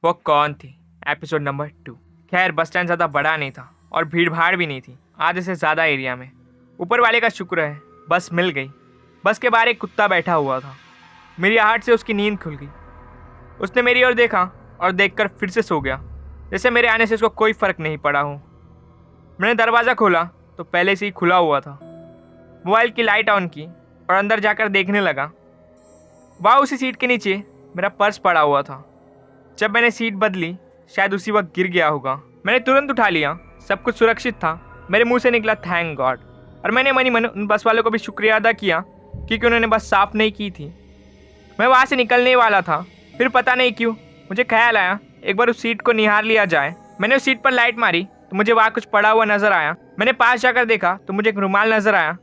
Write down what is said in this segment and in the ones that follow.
वो कौन थी? Episode number 2। खैर बस स्टैंड ज़्यादा बड़ा नहीं था और भीड़ भाड़ भी नहीं थी आधे से ज़्यादा एरिया में। ऊपर वाले का शुक्र है बस मिल गई। बस के बाहर एक कुत्ता बैठा हुआ था। मेरी आहट से उसकी नींद खुल गई। उसने मेरी ओर देखा और देखकर फिर से सो गया, जैसे मेरे आने से उसको कोई फ़र्क नहीं पड़ा हो। मैंने दरवाज़ा खोला तो पहले से ही खुला हुआ था। मोबाइल की लाइट ऑन की और अंदर जाकर देखने लगा। वहाँ उसी सीट के नीचे मेरा पर्स पड़ा हुआ था। जब मैंने सीट बदली शायद उसी वक्त गिर गया होगा। मैंने तुरंत उठा लिया, सब कुछ सुरक्षित था। मेरे मुंह से निकला थैंक गॉड। और मैंने मनी मन उन बस वालों को भी शुक्रिया अदा किया क्योंकि उन्होंने बस साफ़ नहीं की थी। मैं वहाँ से निकलने वाला था, फिर पता नहीं क्यों मुझे ख्याल आया एक बार उस सीट को निहार लिया जाए। मैंने उस सीट पर लाइट मारी तो मुझे वहाँ कुछ पड़ा हुआ नज़र आया। मैंने पास जाकर देखा तो मुझे एक रुमाल नज़र आया।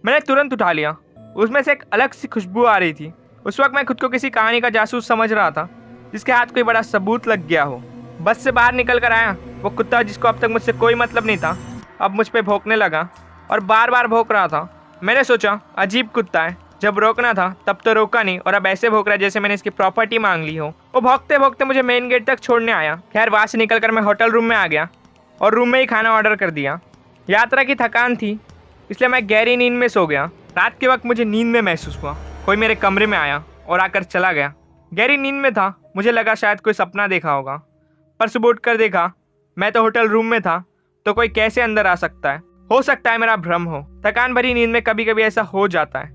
मैंने तुरंत उठा लिया। उसमें से एक अलग सी खुशबू आ रही थी। उस वक्त मैं खुद को किसी कहानी का जासूस समझ रहा था जिसके हाथ कोई बड़ा सबूत लग गया हो। बस से बाहर निकल कर आया, वो कुत्ता जिसको अब तक मुझसे कोई मतलब नहीं था अब मुझ पे भौंकने लगा और बार बार भौंक रहा था। मैंने सोचा अजीब कुत्ता है, जब रोकना था तब तो रोका नहीं और अब ऐसे भौंक रहा है जैसे मैंने इसकी प्रॉपर्टी मांग ली हो। वो भौंकते भौंकते मुझे मेन गेट तक छोड़ने आया। खैर वहाँ से निकल कर मैं होटल रूम में आ गया और रूम में ही खाना ऑर्डर कर दिया। यात्रा की थकान थी इसलिए मैं गहरी नींद में सो गया। रात के वक्त मुझे नींद में महसूस हुआ कोई मेरे कमरे में आया और आकर चला गया। गहरी नींद में था, मुझे लगा शायद कोई सपना देखा होगा, पर सुबह उठ कर देखा मैं तो होटल रूम में था, तो कोई कैसे अंदर आ सकता है? हो सकता है मेरा भ्रम हो। थकान भरी नींद में कभी कभी ऐसा हो जाता है।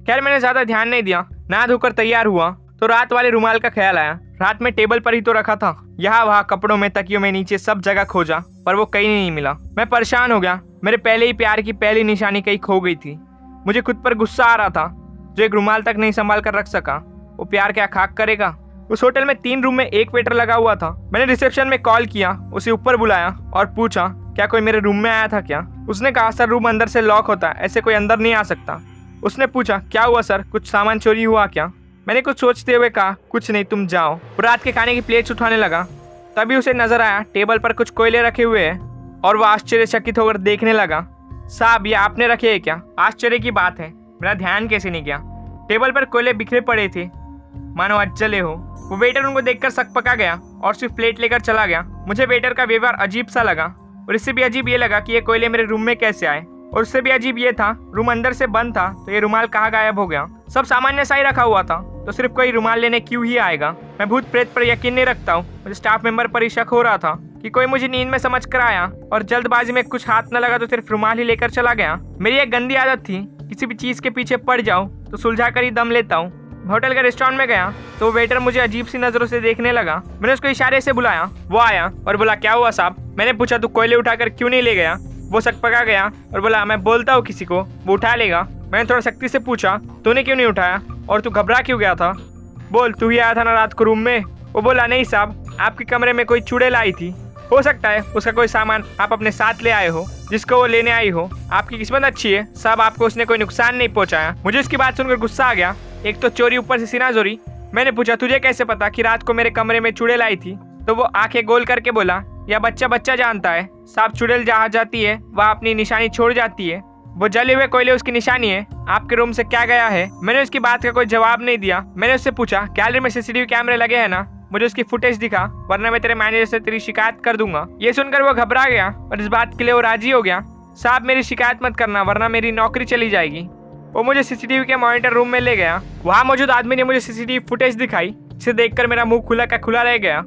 खैर मैंने ज़्यादा ध्यान नहीं दिया। नहा धोकर तैयार हुआ तो रात वाले रुमाल का ख्याल आया। रात में टेबल पर ही तो रखा था। यहाँ वहाँ कपड़ों में, तकियों में, नीचे सब जगह खोजा पर वो कहीं नहीं मिला। मैं परेशान हो गया। मेरे पहले ही प्यार की पहली निशानी कहीं खो गई थी। मुझे खुद पर गुस्सा आ रहा था, जो एक रुमाल तक नहीं संभाल कर रख सका वो प्यार क्या खाक करेगा। उस होटल में 3 रूम में एक वेटर लगा हुआ था। मैंने रिसेप्शन में कॉल किया, उसे ऊपर बुलाया और पूछा क्या कोई मेरे रूम में आया था क्या? उसने कहा सर रूम अंदर से लॉक होता है, ऐसे कोई अंदर नहीं आ सकता। उसने पूछा क्या हुआ सर, कुछ सामान चोरी हुआ क्या? मैंने कुछ सोचते हुए कहा कुछ नहीं, तुम जाओ। वो रात के खाने की प्लेट्स उठाने लगा, तभी उसे नजर आया टेबल पर कुछ कोयले रखे हुए हैं और वह आश्चर्यचकित होकर देखने लगा। साहब ये आपने रखे है क्या? आश्चर्य की बात है, मेरा ध्यान कैसे नहीं गया। टेबल पर कोयले बिखरे पड़े थे मानो अज्जले हो। वो वेटर उनको देखकर सकपका गया और सिर्फ प्लेट लेकर चला गया। मुझे वेटर का व्यवहार अजीब सा लगा और इससे भी अजीब ये लगा कि ये कोयले मेरे रूम में कैसे आए, और उससे भी अजीब ये था रूम अंदर से बंद था तो ये रुमाल कहाँ गायब हो गया? सब सामान्य सा ही रखा हुआ था तो सिर्फ कोई रुमाल लेने क्यों ही आएगा? मैं भूत प्रेत पर यकीन नहीं रखता हूँ। मुझे स्टाफ मेंबर पर ही शक हो रहा था कि कोई मुझे नींद में समझ कर आया और जल्दबाजी में कुछ हाथ न लगा तो सिर्फ रुमाल ही लेकर चला गया। मेरी एक गंदी आदत थी, किसी भी चीज़ के पीछे पड़ जाऊँ तो सुलझा कर ही दम लेता हूँ। होटल के रेस्टोरेंट में गया तो वेटर मुझे अजीब सी नज़रों से देखने लगा। मैंने उसको इशारे से बुलाया, वो आया और बोला क्या हुआ साहब? मैंने पूछा तू कोयले उठाकर क्यों नहीं ले गया? वो सकपका गया और बोला मैं बोलता हूँ किसी को वो उठा लेगा। मैंने थोड़ा सख्ती से पूछा तूने क्यों नहीं उठाया और तू घबरा क्यों गया था? बोल तू ही आया था ना रात को रूम में? वो बोला नहीं साहब, आपके कमरे में कोई चुड़ैल आई थी। हो सकता है उसका कोई सामान आप अपने साथ ले आए हो जिसको वो लेने आई हो। आपकी किस्मत अच्छी है साहब, आपको उसने कोई नुकसान नहीं पहुंचाया। मुझे उसकी बात सुनकर गुस्सा आ गया। एक तो चोरी ऊपर से सीना चोरी। मैंने पूछा तुझे कैसे पता कि रात को मेरे कमरे में चुड़ैल आई थी? तो वो आंखें गोल करके बोला यह बच्चा बच्चा जानता है साहब, चुड़ैल जहाँ जाती है वह अपनी निशानी छोड़ जाती है। वो जले हुए कोयले उसकी निशानी है। आपके रूम से क्या गया है? मैंने उसकी बात का कोई जवाब नहीं दिया। मैंने उससे पूछा गैलरी में सीसीटीवी कैमरे लगे हैं ना, मुझे उसकी फुटेज दिखा वरना मैं तेरे मैनेजर से तेरी शिकायत कर दूंगा। ये सुनकर वो घबरा गया और इस बात के लिए वो राजी हो गया। साहब मेरी शिकायत मत करना वरना मेरी नौकरी चली जाएगी। वो मुझे सीसीटीवी के मॉनिटर रूम में ले गया। वहाँ मौजूद आदमी ने मुझे सीसीटीवी फुटेज दिखाई, जिसे देखकर मेरा मुंह खुला का खुला रह गया।